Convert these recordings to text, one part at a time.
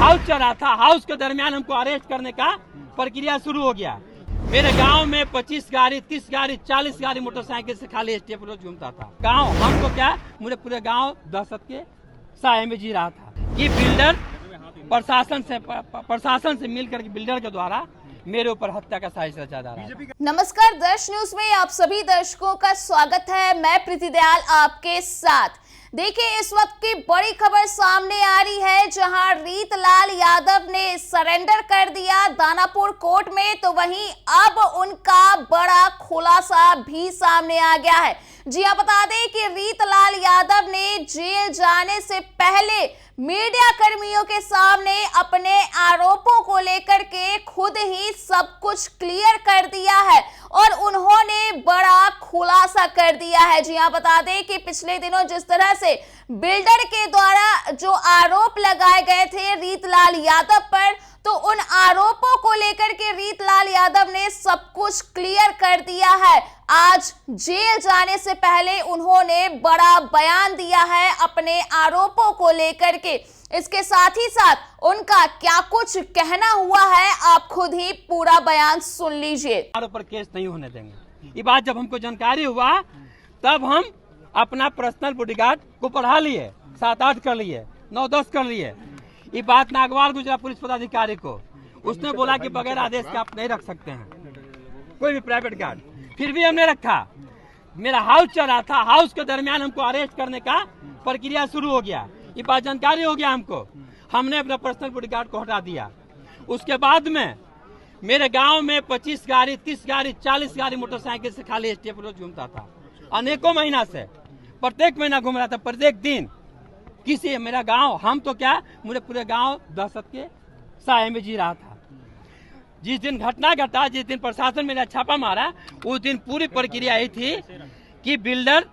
House चल रहा था, हाउस के दरमियान हमको अरेस्ट करने का प्रक्रिया शुरू हो गया। मेरे गांव में 25 गाड़ी, 30 गाड़ी, 40 गाड़ी मोटरसाइकिल से खाली स्टेप रोज घूमता था। गांव हमको क्या, मुझे पूरे गांव दहशत के साए में जी रहा था कि बिल्डर प्रशासन से मिलकर के बिल्डर के द्वारा मेरे ऊपर हत्या का साजिश रचा जा रहा है। नमस्कार, दर्श न्यूज में आप सभी दर्शकों का स्वागत है। मैं प्रीति दयाल आपके साथ। देखिए, इस वक्त की बड़ी खबर सामने आ रही है, जहां रीतलाल यादव ने सरेंडर कर दिया दानापुर कोर्ट में, तो वहीं अब उनका बड़ा खुलासा भी सामने आ गया है। जी हां, बता दें कि रीतलाल यादव ने जेल जाने से पहले मीडिया कर्मियों के सामने अपने आरोपों को लेकर के खुद ही सब कुछ क्लियर कर दिया है और उन्होंने बड़ा खुलासा कर दिया है। जी हां, बता दें कि पिछले दिनों जिस तरह से बिल्डर के द्वारा जो आरोप लगाए गए थे रीतलाल यादव पर, तो उन आरोपों को लेकर के रीतलाल यादव ने सब कुछ क्लियर कर दिया है। आज जेल जाने से पहले उन्होंने बड़ा बयान दिया है अपने आरोपों को लेकर के। इसके साथ ही साथ उनका क्या कुछ कहना हुआ है, आप खुद ही पूरा बयान सुन लीजिए। पर केस नहीं होने देंगे। ये बात जब हमको जानकारी हुआ तब हम अपना पर्सनल बॉडीगार्ड को बढ़ा लिए, 7-8 कर लिए, 9-10 कर लिए। ये बात नागवार गुजरा पुलिस पदाधिकारी को, उसने बोला कि बगैर आदेश के आप नहीं रख सकते हैं कोई भी प्राइवेट गार्ड। फिर भी हमने रखा। मेरा हाउस चल रहा था, हाउस के दरमियान हमको अरेस्ट करने का प्रक्रिया शुरू हो गया। ये बात जानकारी हो गया हमको, हमने अपना पर्सनल बॉडीगार्ड को हटा दिया। उसके बाद में मेरे गांव में 25 गाड़ी, 30 गाड़ी, 40 गाड़ी मोटरसाइकिल से खाली स्टेप रोज घूमता था। अनेकों महीना से प्रत्येक महीना घूम रहा था, प्रत्येक दिन किसी मेरा गांव, हम तो क्या, मुझे पूरे गांव दहशत के साए में जी रहा था। जिस दिन घटना घटा, जिस दिन प्रशासन मेरा छापा मारा, उस दिन पूरी प्रक्रिया यही थी कि बिल्डर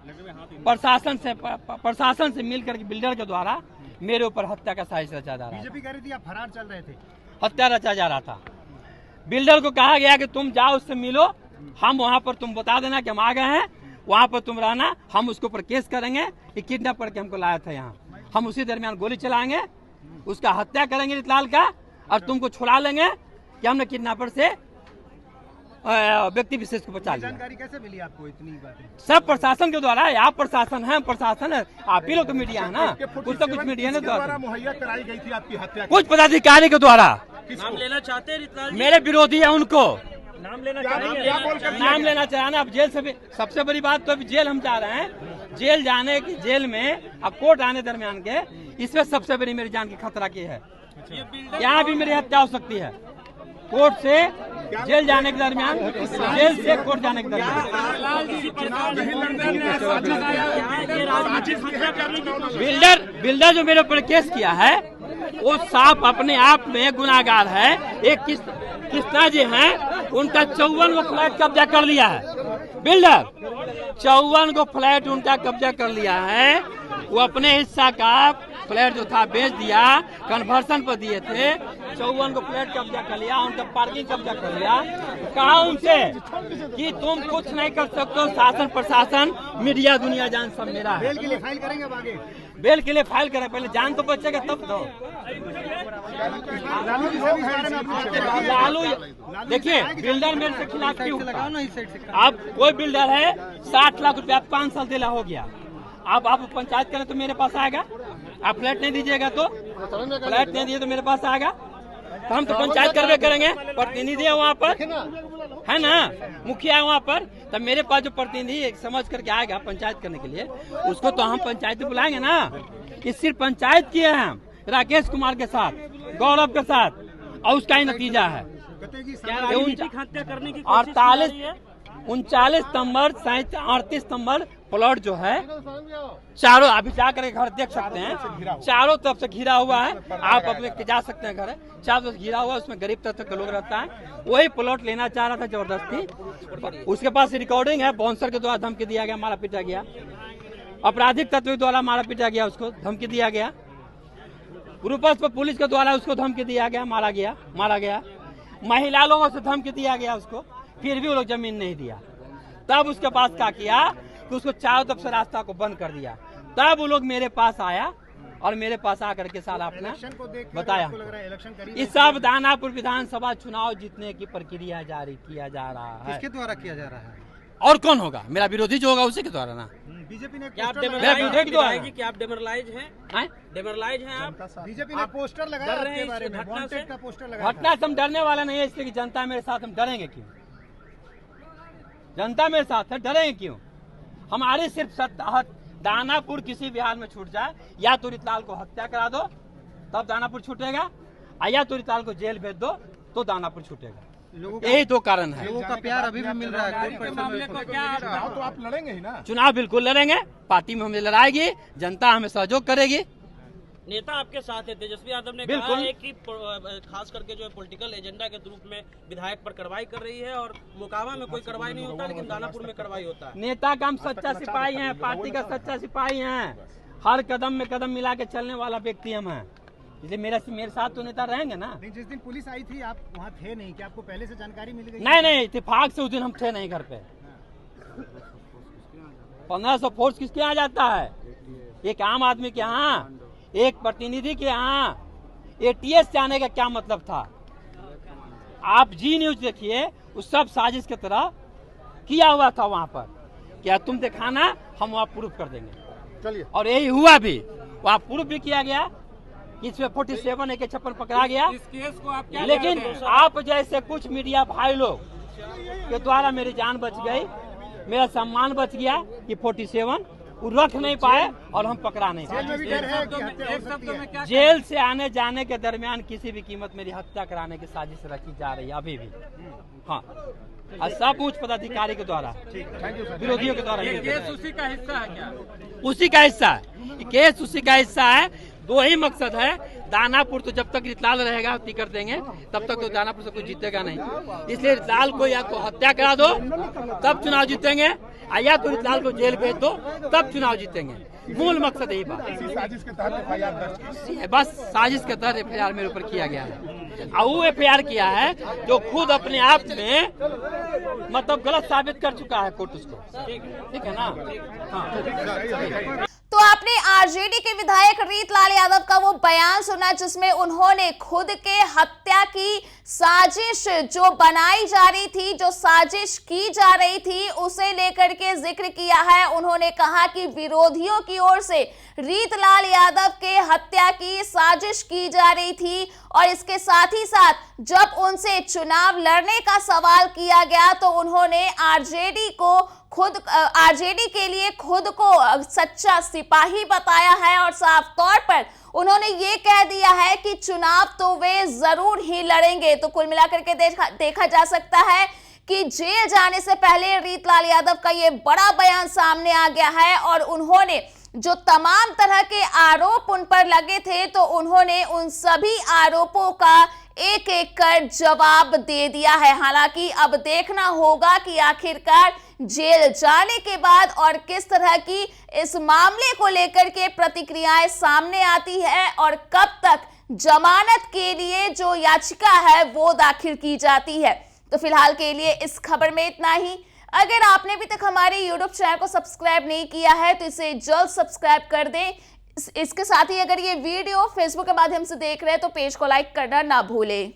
प्रशासन से मिलकर के बिल्डर के द्वारा मेरे ऊपर हत्या का साजिश रचा जा रहा है। बीजेपी कह रही थी आप फरार चल रहे थे, हत्या रचा जा रहा था। बिल्डर को कहा गया कि तुम जाओ, उससे मिलो, हम वहां पर तुम बता देना कि हम आ गए हैं, वहां पर तुम रहना, हम उसके ऊपर केस करेंगे। ये किडनैप करके हमको लाया था यहाँ, हम उसी दरमियान गोली चलाएंगे, उसका हत्या करेंगे रीतलाल का, और तुमको छुड़ा लेंगे कि हमने किडनैपर से व्यक्ति विशेष को बचा लिया। जानकारी कैसे मिली आपको इतनी बातें? सब प्रशासन के द्वारा। आप प्रशासन है, प्रशासन है, आप ही लोग तो मीडिया है ना, कुछ तो कुछ मीडिया ने द्वारा मुहैया कराई गई थी आपकी हत्या, कुछ पदाधिकारी के द्वारा। नाम लेना चाहते हैं? मेरे विरोधी है, उनको नाम लेना चाहेंगे? नाम लेना चाहना। अब जेल से भी सबसे बड़ी बात तो अभी जेल हम जा रहे हैं, जेल जाने की, जेल में अब कोर्ट आने दरमियान के, इसमें सबसे बड़ी मेरी जान की खतरा की है। यहाँ भी मेरी हत्या हो सकती है, कोर्ट से जेल जाने के दरमियान, जेल से कोर्ट जाने के दरमियान। बिल्डर जो मेरे ऊपर केस किया है वो साफ अपने आप में गुनाहगार है। एक कृष्णा जी हैं, उनका 54 गो फ्लैट कब्जा कर लिया है। बिल्डर 54 गो फ्लैट उनका कब्जा कर लिया है। वो अपने हिस्सा का फ्लैट जो था बेच दिया, कन्वर्सन पर दिए थे। 54 को फ्लैट कब्जा कर लिया, उनका पार्किंग कब्जा कर लिया। कहा उनसे कि तुम कुछ नहीं कर सकते, शासन प्रशासन मीडिया दुनिया जान सब मेरा है। बेल के लिए फाइल करेंगे अब आगे? बेल के लिए फाइल करें, पहले जान तो बचेगा तब तो। लालू देखिए, बिल्डर मेरे से खिलाफ क्यों? अब कोई बिल्डर है 60 लाख रुपया 5 साल दिला हो गया, अब आप पंचायत करें तो मेरे पास आएगा। आप फ्लैट नहीं दीजिएगा तो, फ्लैट नहीं दिए तो मेरे पास आएगा, तो हम तो पंचायत करवे करेंगे। प्रतिनिधि है वहाँ पर, है ना, मुखिया है वहाँ पर, तब मेरे पास जो प्रतिनिधि समझ करके आएगा पंचायत करने के लिए, उसको तो हम पंचायत बुलाएंगे ना। इस सिर्फ पंचायत किए हैं हम राकेश कुमार के साथ, गौरव के साथ, और उसका ही नतीजा है 39 नंबर 38 नंबर प्लॉट जो है, चारों अभी जाकर घर देख सकते हैं, चारों तरफ से घिरा हुआ है। आप अपने जा सकते हैं, घर चारों तरफ घिरा हुआ है, उसमें गरीब तबके के लोग रहता है। वही प्लॉट लेना चाह रहा था जबरदस्ती। उसके पास रिकॉर्डिंग है, बाउंसर के द्वारा धमकी दिया गया, मारा पीटा गया, आपराधिक तत्व के द्वारा मारा पीटा गया, उसको धमकी दिया गया, ग्रुपस पर पुलिस के द्वारा उसको धमकी दिया गया, मारा गया, महिला लोगों से धमकी दिया गया उसको, फिर भी वो लोग जमीन नहीं दिया। तब उसके पास क्या किया कि उसको चारों तरफ से रास्ता को बंद कर दिया। तब वो लोग मेरे पास आया और मेरे पास आकर के साला अपना इलेक्शन को देख के बताया आपको लग रहा है इलेक्शन करीब इस सब दानापुर विधानसभा चुनाव जीतने की प्रक्रिया जारी किया जा रहा है। किसके द्वारा किया जा रहा है? और कौन होगा? मेरा विरोधी जो होगा उसी के द्वारा ना। बीजेपी ने क्या आप मेरा विरोधी के द्वारा क्या आप डेमोरलाइज हैं? हैं? डेमोरलाइज हैं आप? बीजेपी ने पोस्टर लगाया डर रहे आपके हैं बारे इस में, घटना वांटेड से? का पोस्टर लगाया घटना से हम डरने वाला नहीं है, इसलिए कि जनता मेरे साथ, हम डरेंगे क्यों? जनता मेरे साथ है, डरेंगे क्यों? हमारे सिर्फ दानापुर किसी भी हाल में छूट जाए, या तो रितलाल को हत्या करा दो तब दानापुर छूटेगा, या तो रितलाल को जेल भेज दो तो दानापुर छूटेगा। यही दो कारण है। लोगों का प्यार अभी भी मिल रहा है कोर्ट परिसर में। चुनाव तो आप लड़ेंगे ही ना। चुनाव बिल्कुल लड़ेंगे, पार्टी में हमें लड़ाएगी, जनता हमें सहयोग करेगी। नेता आपके साथ है, तेजस्वी यादव ने कहा बिल्कुल। है कि खास करके जो है पॉलिटिकल एजेंडा के रूप में विधायक पर कार्रवाई कर रही है और मोकामा में कोई कार्रवाई नहीं होता लेकिन दानापुर में कार्रवाई होता है। नेता का हम सच्चा सिपाही हैं, पार्टी का सच्चा सिपाही हैं, हर कदम में कदम मिला के चलने वाला व्यक्ति हम हैं, इसलिए मेरे साथ तो नेता रहेंगे ना। नहीं, जिस दिन पुलिस आई थी आप वहाँ थे नहीं, क्या आपको पहले से जानकारी मिल गई? नहीं, इत्तेफाक से उस दिन हम थे नहीं घर पे। 1500 फोर्स किसके यहाँ जाता है? एक आम आदमी के यहाँ, एक प्रतिनिधि के यहाँ एटीएस से आने का क्या मतलब था? आप जी न्यूज देखिए, उस सब साजिश की तरह किया हुआ था वहाँ पर। क्या तुम दिखाना, हम वहाँ प्रूफ कर देंगे। चलिए, और यही हुआ भी, वहाँ प्रूफ भी किया गया, इसमें 47 AK-56 पकड़ा गया। इस केस को आप क्या लेकिन कहते हैं? आप जैसे कुछ मीडिया भाई लोग के द्वारा मेरी जान बच गई, मेरा सम्मान बच गया कि 47 वो रख नहीं पाए और हम पकड़ा नहीं जेल में भी पाए। डर है कि हत्या हो सकती है। जेल से आने जाने के दरमियान किसी भी कीमत मेरी हत्या कराने की साजिश रची जा रही है अभी भी। हाँ, और सब उच्च पदाधिकारी के द्वारा, विरोधियों के द्वारा। केस उसी का हिस्सा है क्या? उसी का हिस्सा है, केस उसी का हिस्सा है। दो ही मकसद है, दानापुर तो जब तक रितलाल रहेगा टिकट देंगे, तब तक तो दानापुर से कोई जीतेगा नहीं। इसलिए रितलाल को या तो हत्या करा दो तब चुनाव जीतेंगे, या तो रितलाल को जेल भेज दो तब चुनाव जीतेंगे। मूल मकसद यही बात है। साजिश के तहत FIR दर्ज की। बस साजिश के तहत FIR मेरे ऊपर किया गया है, और वो FIR किया है जो खुद अपने आप में मतलब गलत साबित कर चुका है कोर्ट उसको। ठीक है ना? हाँ। तो आपने आरजेडी के विधायक रीतलाल यादव का वो बयान सुना जिसमें उन्होंने खुद के हत्या की साजिश जो बनाई जा रही थी, जो साजिश की जा रही थी, उसे लेकर के जिक्र किया है। उन्होंने कहा कि विरोधियों की ओर से रीतलाल यादव के हत्या की साजिश की जा रही थी, और इसके साथ ही साथ जब उनसे चुनाव लड़ने का सवाल किया गया तो उन्होंने आरजेडी के लिए खुद को सच्चा सिपाही बताया है, और साफ तौर पर उन्होंने ये कह दिया है कि चुनाव तो वे जरूर ही लड़ेंगे। तो कुल मिलाकर के देखा जा सकता है कि जेल जाने से पहले रीतलाल यादव का ये बड़ा बयान सामने आ गया है, और उन्होंने जो तमाम तरह के आरोप उन पर लगे थे तो उन्होंने उन सभी आरोपों का एक एक कर जवाब दे दिया है। हालांकि अब देखना होगा कि आखिरकार जेल जाने के बाद और किस तरह की इस मामले को लेकर के प्रतिक्रियाएं सामने आती है, और कब तक जमानत के लिए जो याचिका है वो दाखिल की जाती है। तो फिलहाल के लिए इस खबर में इतना ही। अगर आपने अभी तक हमारे YouTube चैनल को सब्सक्राइब नहीं किया है तो इसे जल्द सब्सक्राइब कर दें। इसके साथ ही अगर ये वीडियो Facebook के माध्यम से देख रहे हैं तो पेज को लाइक करना ना भूलें।